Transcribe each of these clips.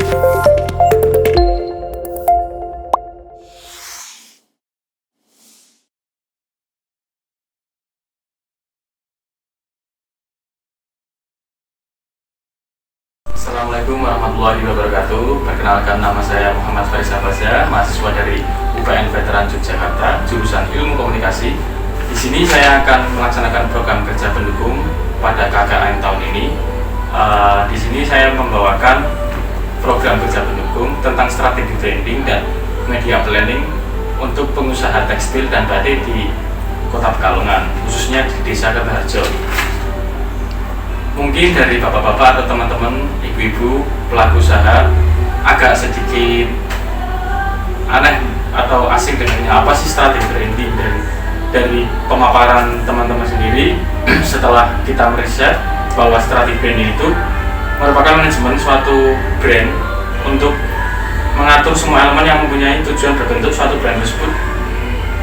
Assalamualaikum warahmatullahi wabarakatuh. Perkenalkan, nama saya Muhammad Faris Abbasya, mahasiswa dari UPN Veteran Yogyakarta, jurusan Ilmu Komunikasi. Di sini saya akan melaksanakan program kerja pendukung pada KKN tahun ini. Di sini saya membawakan program kerja pendukung tentang strategi branding dan media planning untuk pengusaha tekstil dan batik di Kota Pekalongan, khususnya di Desa Kertaharjo. Mungkin dari bapak-bapak atau teman-teman, ibu-ibu, pelaku usaha agak sedikit aneh atau asing dengannya, apa sih strategi branding. Dari pemaparan teman-teman sendiri setelah kita meriset bahwa strategi branding itu merupakan manajemen suatu brand untuk mengatur semua elemen yang mempunyai tujuan berbentuk suatu brand tersebut.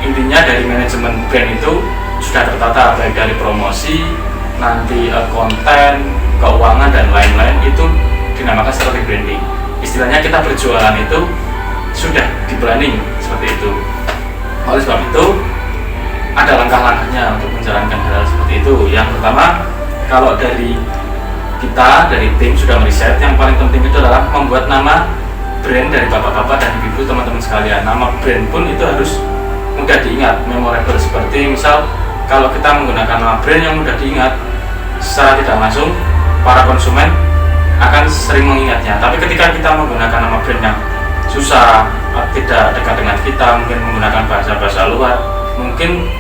Intinya dari manajemen brand itu sudah tertata, baik dari promosi, nanti konten, keuangan, dan lain-lain, itu dinamakan strategi branding. Istilahnya kita berjualan itu sudah di planning seperti itu. Oleh sebab itu ada langkah-langkahnya untuk menjalankan hal seperti itu. Yang pertama, kalau dari kita, dari tim sudah meriset, yang paling penting itu adalah membuat nama brand dari bapak-bapak dan ibu-ibu, teman-teman sekalian. Nama brand pun itu harus mudah diingat, memorable. Seperti misal kalau kita menggunakan nama brand yang mudah diingat, secara tidak langsung para konsumen akan sering mengingatnya. Tapi ketika kita menggunakan nama brand yang susah, tidak dekat dengan kita, mungkin menggunakan bahasa-bahasa luar, mungkin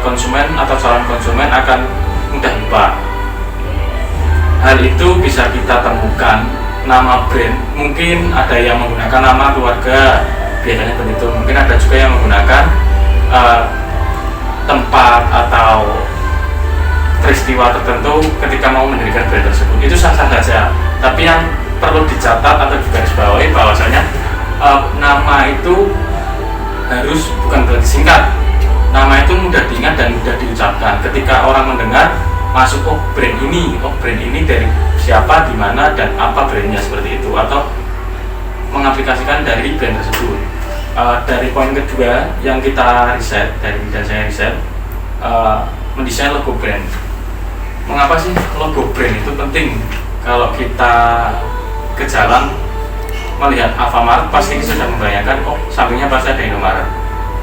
konsumen atau calon konsumen akan mudah lupa. Hal itu bisa kita temukan nama brand. Mungkin ada yang menggunakan nama keluarga, biasanya begitu. Mungkin ada juga yang menggunakan tempat atau peristiwa tertentu ketika mau mendirikan brand tersebut. Itu sah-sah saja. Tapi yang perlu dicatat atau digarisbawahi bahwasanya nama itu harus bukan berarti singkat. Nama itu mudah diingat dan mudah diucapkan. Ketika orang mendengar, masuk, oh brand ini dari siapa, di mana, dan apa brandnya, seperti itu, atau mengaplikasikan dari brand tersebut. Dari poin kedua yang kita riset, dari bidang saya riset, mendesain logo brand. Mengapa sih logo brand itu penting? Kalau kita ke jalan melihat Alfamart, pasti kita sudah membayangkan, oh sampingnya pasti ada Indomaret.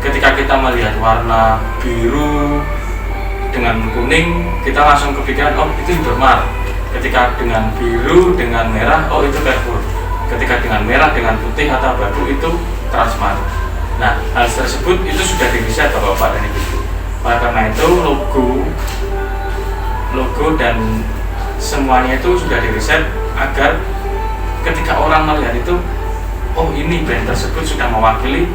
Ketika kita melihat warna biru dengan kuning, kita langsung kepikiran, oh itu Indomaret. Ketika dengan biru dengan merah, oh itu Carrefour. Ketika dengan merah dengan putih atau abu itu Transmart. Nah, hal tersebut itu sudah diriset bapak-bapak dan ibu-ibu. Oleh karena itu logo dan semuanya itu sudah diriset agar ketika orang melihat itu, oh ini brand tersebut sudah mewakili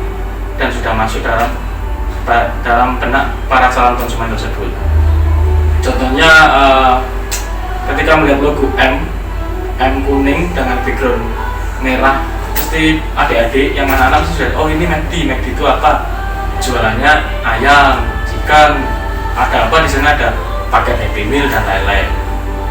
dan sudah masuk dalam benak para calon konsumen tersebut. Contohnya ketika melihat logo M kuning dengan background merah, pasti adik-adik yang anak-anak sudah, oh ini McD itu apa? Jualannya ayam, chicken, ada apa di sana, ada paket Happy Meal dan lain-lain.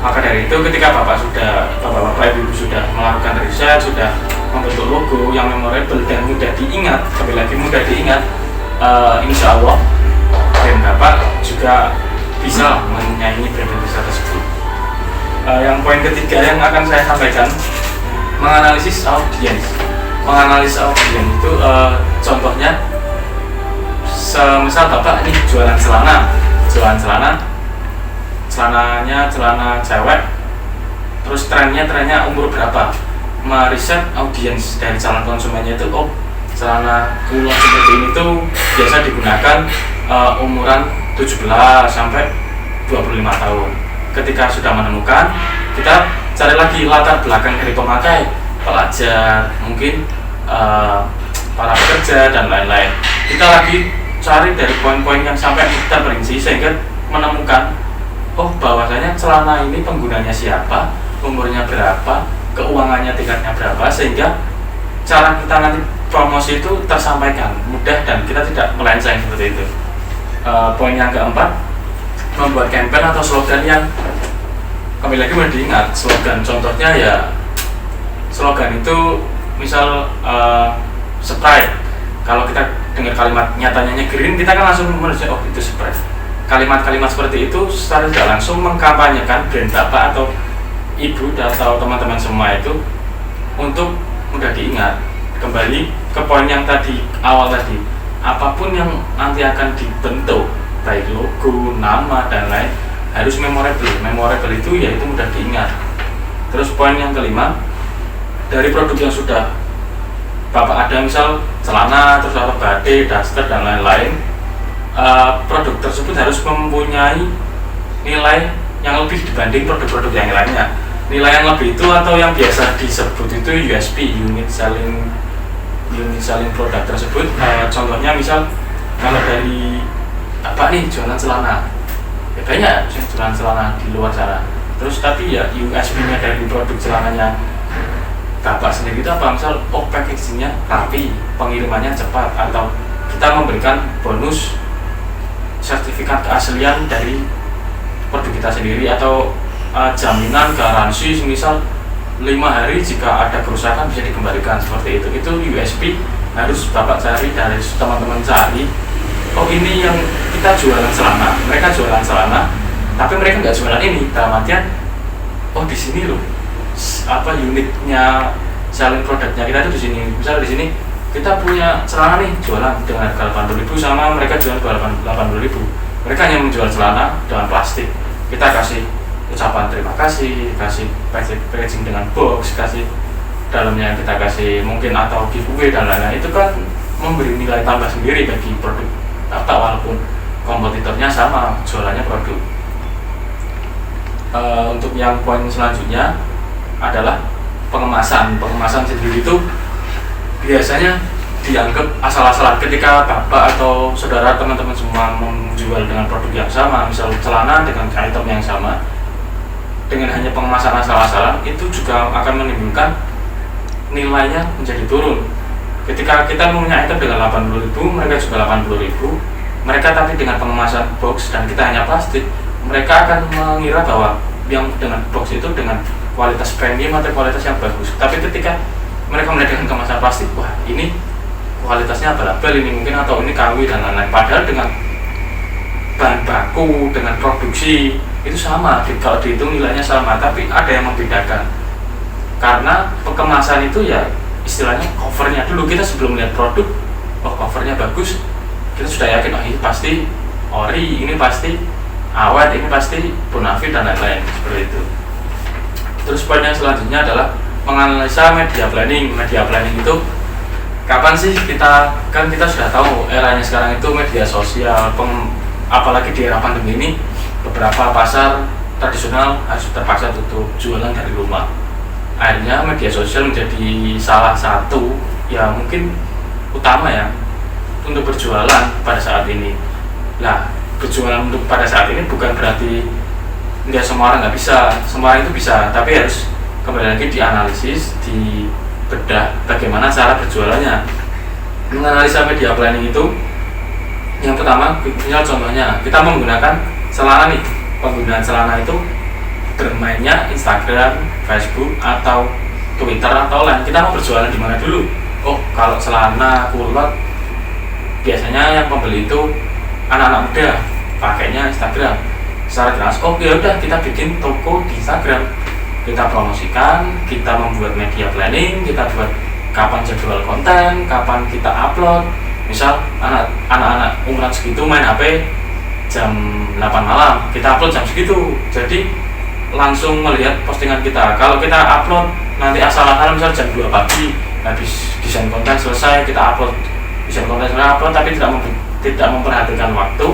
Maka dari itu ketika bapak-bapak ibu sudah melakukan riset, sudah membentuk logo yang memorable dan mudah diingat, sekali lagi mudah diingat, insya Allah brand bapak juga bisa menyaingi brand besar tersebut. Yang poin ketiga yang akan saya sampaikan, menganalisis audiens. Menganalisis audiens itu contohnya, semisal bapak ini jualan celananya celana cewek, terus trennya umur berapa, meriset audiens dari calon konsumennya itu, oh celana kulot seperti ini tuh biasa digunakan umuran 17 sampai 25 tahun. Ketika sudah menemukan, kita cari lagi latar belakang dari pemakai, pelajar, mungkin para pekerja dan lain-lain. Kita lagi cari dari poin-poin yang sampai kita perinci sehingga menemukan, oh bahwasanya celana ini penggunanya siapa, umurnya berapa, keuangannya tingkatnya berapa, sehingga cara kita nanti promosi itu tersampaikan mudah dan kita tidak melenceng seperti itu. Poin yang keempat, membuat campaign atau slogan yang kembali lagi mudah diingat. Slogan contohnya ya slogan itu misal Sprite, kalau kita dengar kalimat nyatanya green, kita kan langsung menurutnya oh itu Sprite. Kalimat-kalimat seperti itu secara tidak langsung mengkampanyekan brand bapak atau ibu atau teman-teman semua itu untuk mudah diingat. Kembali ke poin yang tadi awal tadi, apapun yang nanti akan dibentuk, baik logo, nama dan lain, harus memorable itu yaitu mudah diingat. Terus poin yang kelima, dari produk yang sudah bapak ada, misal celana, terus atau batik, daster dan lain-lain, produk tersebut harus mempunyai nilai yang lebih dibanding produk-produk yang lainnya. Nilai yang lebih itu atau yang biasa disebut itu USP, unit selling produk tersebut. Contohnya misal kalau dari apa nih, jualan celana, ya banyak jualan celana di luar sana, terus tapi ya USP-nya dari produk celananya bapak sendiri itu apa? Misal packagingnya rapi, pengirimannya cepat, atau kita memberikan bonus sertifikat keaslian dari produk kita sendiri, atau jaminan garansi misal 5 hari jika ada kerusakan bisa dikembalikan, seperti itu USP harus bapak cari, dari teman-teman cari. Oh ini yang kita jualan celana, mereka jualan celana tapi mereka nggak jualan ini, dalam artian oh di sini loh apa unitnya selling produknya kita itu di sini. Misal di sini kita punya celana nih jualan dengan harga 80.000 sama mereka jual 80.000, mereka hanya menjual celana dengan plastik, kita kasih ucapan terima kasih, kasih packaging dengan box, kasih dalamnya kita kasih mungkin atau giveaway dan lain-lain, itu kan memberi nilai tambah sendiri bagi produk apa, walaupun kompetitornya sama jualannya produk. Untuk yang poin selanjutnya adalah pengemasan sendiri itu biasanya dianggap asal-asalan ketika bapak atau saudara teman-teman semua menjual dengan produk yang sama, misal celana dengan item yang sama, dengan hanya pengemasan asal-asalan itu juga akan menimbulkan nilainya menjadi turun. Ketika kita mempunyai item dengan 80.000, mereka juga 80.000, mereka tapi dengan pengemasan box dan kita hanya plastik, mereka akan mengira bahwa yang dengan box itu dengan kualitas premium atau kualitas yang bagus. Tapi ketika mereka melihat dengan kemasan plastik, wah ini kualitasnya abal-abal ini mungkin, atau ini KW dan lain-lain, padahal dengan bahan baku, dengan produksi itu sama, kalau dihitung nilainya sama, tapi ada yang membedakan. Karena pengemasan itu ya istilahnya covernya dulu, kita sebelum lihat produk, oh covernya bagus, kita sudah yakin oh ini pasti ori, ini pasti awet, ini pasti bonafit dan lain-lain, seperti itu. Terus poin yang selanjutnya adalah menganalisa media planning. Media planning itu kapan sih kita sudah tahu eranya sekarang itu media sosial, apalagi di era pandemi ini beberapa pasar tradisional harus terpaksa tutup, jualan dari rumah. Akhirnya media sosial menjadi salah satu ya mungkin utama ya untuk berjualan pada saat ini. Nah, berjualan untuk pada saat ini bukan berarti nggak semua orang nggak bisa, semua orang itu bisa, tapi harus kembali lagi dianalisis, dibedah bagaimana cara berjualannya. Menganalisa media planning itu yang pertama, misal contohnya kita menggunakan celana nih, penggunaan celana itu bermainnya Instagram, Facebook atau Twitter atau lain. Kita mau berjualan di mana dulu? Oh, kalau celana kulot biasanya yang pembeli itu anak-anak muda, pakainya Instagram. Secara jelas, oh ya udah kita bikin toko di Instagram. Kita promosikan, kita membuat media planning, kita buat kapan jadwal konten, kapan kita upload. Misal anak-anak umuran segitu main HP jam 8 malam, kita upload jam segitu. Jadi langsung melihat postingan kita. Kalau kita upload nanti asal-asalan misal jam 2 pagi, habis desain konten selesai, kita upload desain konten selesai upload, tapi tidak memperhatikan waktu,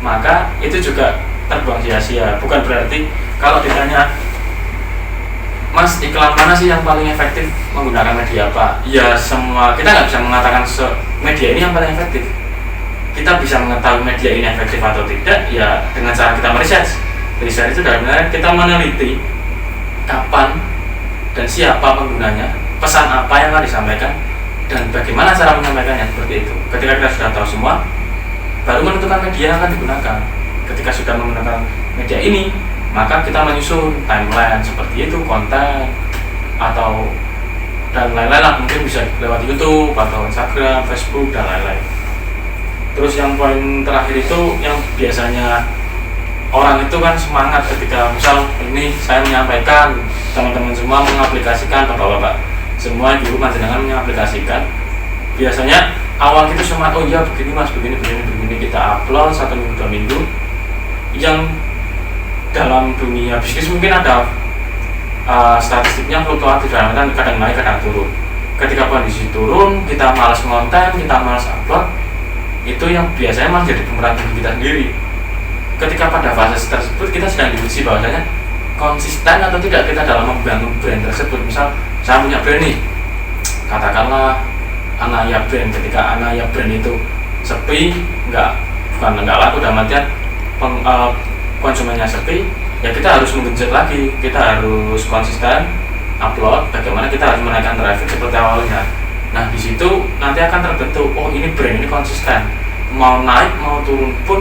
maka itu juga terbuang sia-sia. Bukan berarti kalau ditanya, Mas, iklan mana sih yang paling efektif menggunakan media apa? Ya semua, kita nggak bisa mengatakan media ini yang paling efektif. Kita bisa mengetahui media ini efektif atau tidak ya dengan cara kita meriset. Riset itu dalam kita meneliti kapan dan siapa penggunanya, pesan apa yang akan disampaikan, dan bagaimana cara menyampaikannya, seperti itu. Ketika kita sudah tahu semua, baru menentukan media yang akan digunakan. Ketika sudah menggunakan media ini, maka kita menyusun timeline seperti itu, konten atau dan lain-lain lah, mungkin bisa lewat YouTube atau Instagram, Facebook dan lain-lain. Terus yang poin terakhir itu yang biasanya orang itu kan semangat ketika misal ini saya menyampaikan, teman-teman semua mengaplikasikan, bapak-bapak semua ibu panjenengan mengaplikasikan, biasanya awal itu semangat, oh iya begini mas, begini kita upload 1 minggu 2 minggu. Yang dalam dunia bisnis mungkin ada statistiknya fluktuatif, kadang naik kadang turun. Ketika kondisi turun, kita malas ngonten, kita malas upload, itu yang biasanya malah jadi bumerang bagi kita sendiri. Ketika pada fase tersebut kita sedang diuji bahwasanya konsisten atau tidak kita dalam membangun brand tersebut. Misal saya punya brand nih, katakanlah Anaya Brand. Ketika Anaya Brand itu sepi, bukan nggak laku, dalam artian konsumennya sepi, ya kita harus menggenjot lagi, kita harus konsisten upload. Bagaimana kita harus menaikkan traffic seperti awalnya. Nah di situ nanti akan terbentuk, oh ini brand ini konsisten, mau naik mau turun pun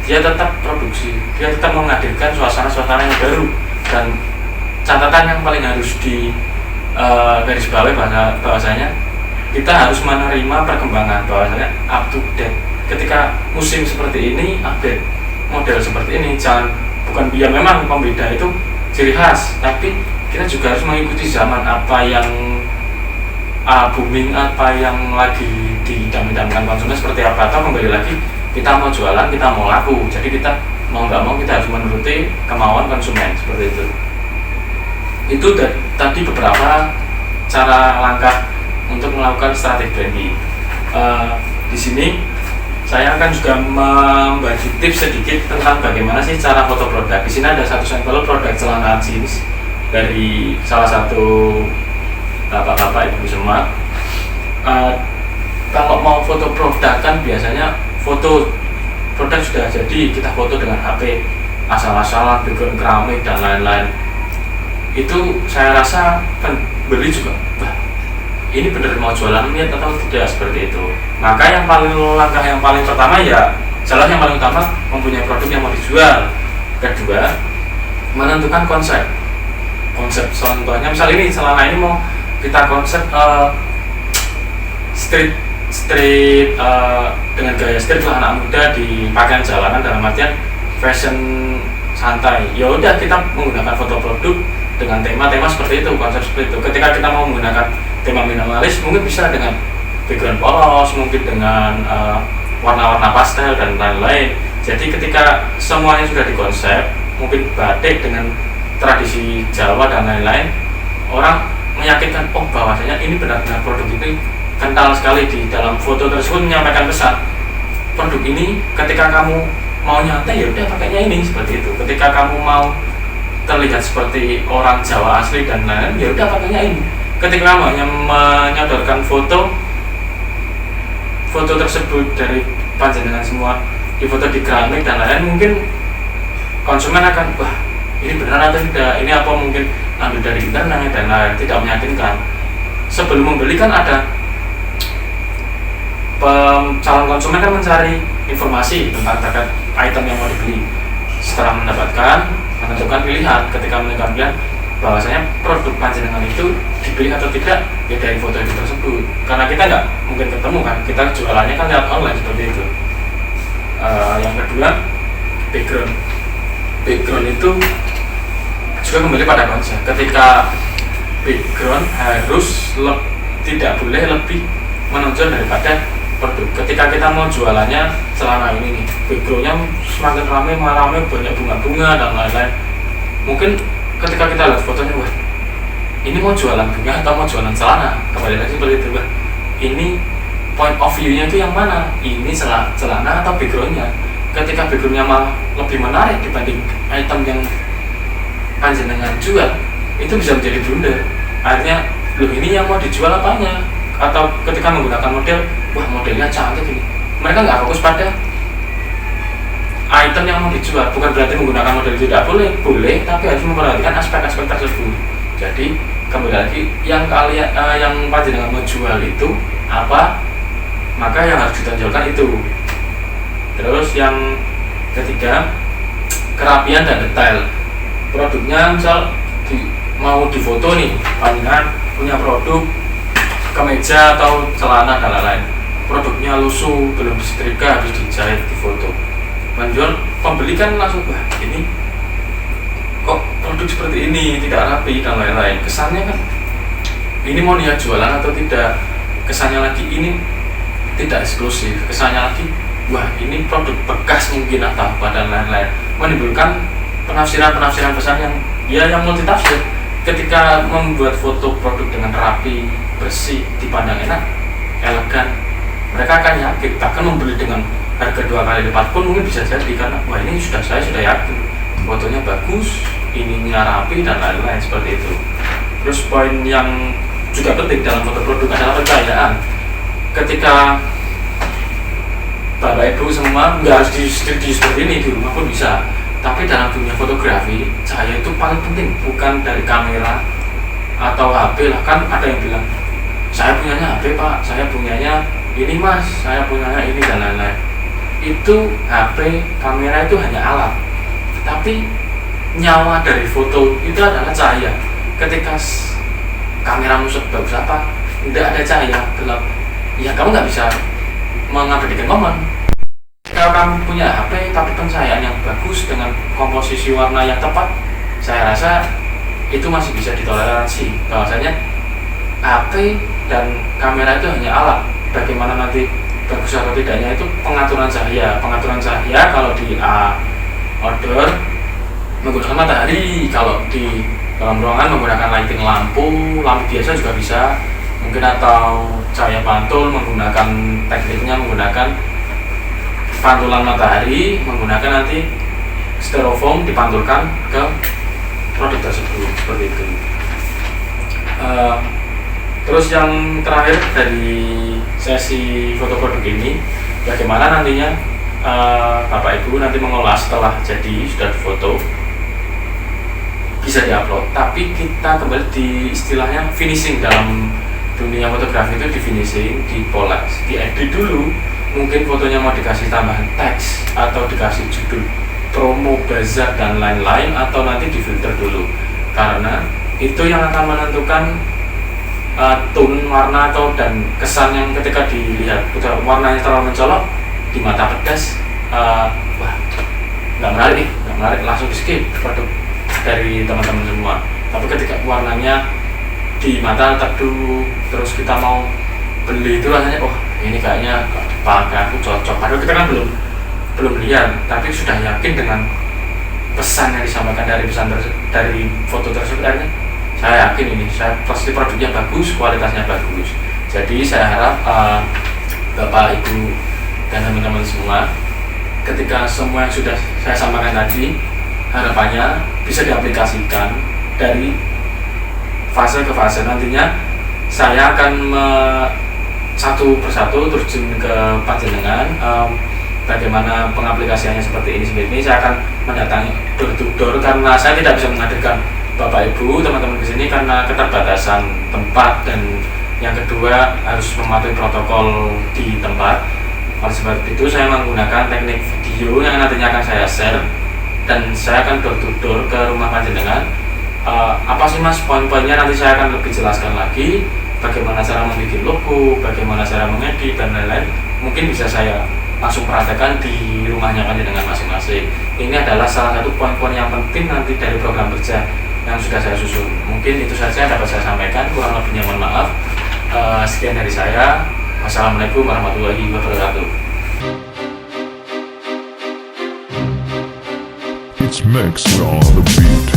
dia tetap produksi, dia tetap menghadirkan suasana-suasana yang baru. Dan catatan yang paling harus di garis bawah bahwasanya kita harus menerima perkembangan, bahwasanya up to date. Ketika musim seperti ini, update model seperti ini, bukan ya memang pembeda itu ciri khas, tapi kita juga harus mengikuti zaman, apa yang booming, apa yang lagi didam-damkan konsumen seperti apa. Atau kembali lagi, kita mau jualan, kita mau laku, jadi kita mau nggak mau kita harus menuruti kemauan konsumen seperti itu. Itu tadi beberapa cara langkah untuk melakukan strategi branding. Di sini saya akan juga membagi tips sedikit tentang bagaimana sih cara foto produk. Di sini ada satu sampel produk celana jeans dari salah satu bapak-bapak ibu semua. Kalau mau foto produk kan biasanya foto produk sudah jadi, kita foto dengan HP asal-asalan, background keramik dan lain-lain. Itu saya rasa pembeli juga, wah ini benar mau jualan niat atau tidak, seperti itu. Maka langkah yang paling pertama ya, jalan yang paling utama mempunyai produk yang mau dijual. Kedua, menentukan konsep. Contohnya misal ini celana ini mau kita konsep street dengan gaya street lah, anak muda di pakaian jalanan, dalam artian fashion santai. Ya udah, kita menggunakan foto produk dengan tema-tema seperti itu, konsep seperti itu. Ketika kita mau menggunakan tema minimalis, mungkin bisa dengan background polos, mungkin dengan warna-warna pastel dan lain-lain. Jadi ketika semuanya sudah dikonsep, mungkin batik dengan tradisi Jawa dan lain-lain, orang meyakinkan, oh bahwasanya ini benar-benar produk ini kental sekali di dalam foto tersebut, menyampaikan pesan produk ini. Ketika kamu mau nyantai, ya udah pakainya ini, seperti itu. Ketika kamu mau terlihat seperti orang Jawa asli dan lain-lain, ya udah pakainya ini. Ketika kamu hanya menyodorkan foto tersebut dari panjenengan semua, di foto di keramik dan lain-lain, mungkin konsumen akan, wah ini benar atau tidak, ini apa mungkin ambil dari internet dan lain-lain, tidak meyakinkan. Sebelum membeli kan ada calon konsumen kan mencari informasi tentang terkait item yang mau dibeli. Setelah mendapatkan, menentukan pilihan. Ketika menentukan pilihan, bahwasanya produk panjenengan itu dibeli atau tidak, ya dari foto itu tersebut. Karena kita nggak mungkin ketemu kan, kita jualannya kan lewat online seperti itu. Yang kedua, background itu juga kembali pada konsep. Ketika background harus tidak boleh lebih menonjol daripada produk. Ketika kita mau jualannya celana ini nih, backgroundnya semakin ramai, banyak bunga-bunga dan lain-lain. Mungkin ketika kita lihat fotonya, wah ini mau jualan bunga atau mau jualan celana, kembali lagi seperti itu, wah ini point of view-nya itu yang mana, ini celana atau backgroundnya. Ketika backgroundnya malah lebih menarik dibanding item yang panjenengan jual, itu bisa menjadi blunder. Akhirnya, loh ini yang mau dijual apanya? Atau ketika menggunakan model, wah modelnya cantik ini, mereka nggak fokus pada item yang mau dijual. Bukan berarti menggunakan model tidak boleh, tapi harus memperhatikan aspek-aspek tersebut. Jadi kembali lagi, yang panjenengan mau jual itu apa, maka yang harus ditonjolkan itu. Terus yang ketiga, kerapian dan detail produknya. Misal mau difoto nih, panjenengan punya produk kemeja atau celana dan lain-lain, produknya lusuh, belum disetrika, habis dijahit, difoto, menjual, pembeli kan langsung, wah ini kok produk seperti ini, tidak rapi dan lain-lain. Kesannya kan ini mau niat jualan atau tidak, kesannya lagi ini tidak eksklusif, kesannya lagi wah ini produk bekas mungkin atau apa dan lain-lain, menimbulkan penafsiran pesan yang multitafsir. Ketika membuat foto produk dengan rapi, bersih, dipandang enak, elegan, mereka akan yakin, bahkan membeli dengan harga 2 kali lipat pun mungkin bisa jadi, karena wah ini saya sudah yakin fotonya bagus, ininya rapi dan lain-lain seperti itu. Terus poin yang juga penting dalam foto produk adalah percayaan. Ketika Bapak Ibu semua nggak harus di studio seperti ini, di rumah pun bisa. Tapi dalam dunia fotografi, cahaya itu paling penting, bukan dari kamera atau HP lah. Kan ada yang bilang, saya punyanya HP Pak, saya punyanya ini Mas, saya punyanya ini dan lain-lain. Itu HP, kamera itu hanya alat. Tapi nyawa dari foto itu adalah cahaya. Ketika kameramu sebagus apa, tidak ada cahaya, gelap, ya kamu nggak bisa mengabadikan momen. Kalau kamu punya HP tapi pencahayaan yang bagus dengan komposisi warna yang tepat, saya rasa itu masih bisa ditoleransi. Bahwasanya HP dan kamera itu hanya alat. Bagaimana nanti bagus atau tidaknya itu pengaturan cahaya. Pengaturan cahaya kalau di outdoor menggunakan matahari, kalau di dalam ruangan menggunakan lighting lampu biasa juga bisa. Mungkin atau cahaya pantul menggunakan tekniknya menggunakan pantulan matahari, menggunakan nanti styrofoam dipantulkan ke produk tersebut seperti itu. Terus yang terakhir dari sesi foto produk ini, bagaimana nantinya Bapak Ibu nanti mengolah setelah jadi sudah difoto, bisa diupload. Tapi kita kembali di istilahnya finishing. Dalam dunia fotografi itu di finishing, dipoles, diedit dulu. Mungkin fotonya mau dikasih tambahan teks atau dikasih judul promo, bazar dan lain-lain, atau nanti difilter dulu, karena itu yang akan menentukan tone warna atau dan kesan yang ketika dilihat. Warnanya terlalu mencolok di mata pedas, wah nggak menarik, langsung di skip produk dari teman-teman semua. Tapi ketika warnanya di mata teduh, terus kita mau beli itu rasanya, oh ini kayaknya pakai aku cocok. Padahal kita kan belum lihat, tapi sudah yakin dengan pesan yang disampaikan dari foto tersebut. Akhirnya saya yakin ini, saya pasti produknya bagus, kualitasnya bagus. Jadi saya harap Bapak Ibu dan teman-teman semua, ketika semua yang sudah saya sampaikan tadi, harapannya bisa diaplikasikan dari fase ke fase. Nantinya saya akan satu persatu terjun ke panjenengan, bagaimana pengaplikasiannya seperti ini. Saya akan mendatangi door to door, karena saya tidak bisa menghadirkan Bapak Ibu teman-teman ke sini karena keterbatasan tempat, dan yang kedua harus mematuhi protokol di tempat. Oleh sebab itu saya menggunakan teknik video yang nantinya akan saya share, dan saya akan door to door ke rumah panjenengan. Apa sih Mas poin-poinnya, nanti saya akan lebih jelaskan lagi bagaimana cara membuat logo, bagaimana cara mengedit dan lain-lain. Mungkin bisa saya langsung praktekkan di rumahnya panjenengan masing-masing. Ini adalah salah satu poin-poin yang penting nanti dari program kerja yang sudah saya susun. Mungkin itu saja yang dapat saya sampaikan, kurang lebihnya mohon maaf. Sekian dari saya. Wassalamualaikum warahmatullahi wabarakatuh. It's Max on the beat.